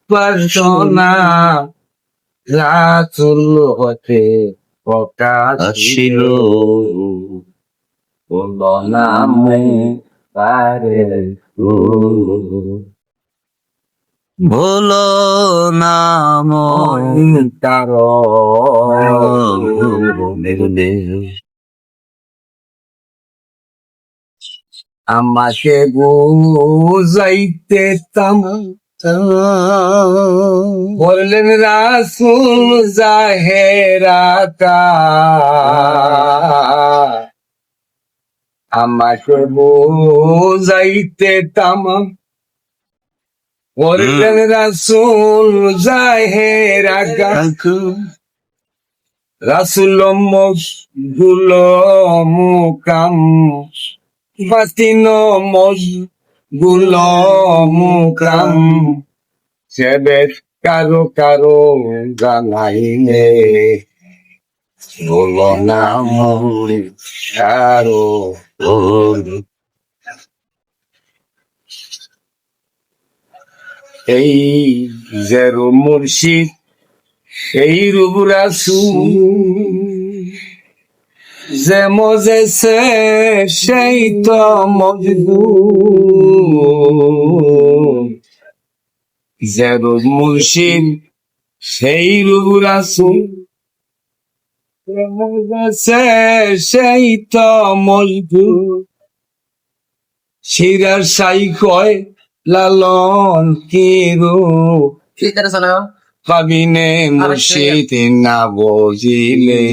উপাসনা রাসূল হতে প্রকাশ ছিল বলো নামে পারে ভুলো নাম তার আমাকে বুঝাইতে তাম বললেন রাসূল জাহেরাকা আমাকে বুঝাইতে তাম বললেন রাসূল জাহেরাকা রাসূল মশগুল মুকাম বাতিন মশগুল মুকাম সেবের কারো কারো জানাইলে বলো না কারো এই জেরো মুর্শিদ এই রূপ রাসূল যে মজেছে সেই তো মজদুর যে রূপ মুর্শিদ সেই রূপ রাসূল মজেছে সেই তো মজদুর শিরার সাই কয় লালন কি রূপ পাবিনে মুর্শিদ না বুঝিলে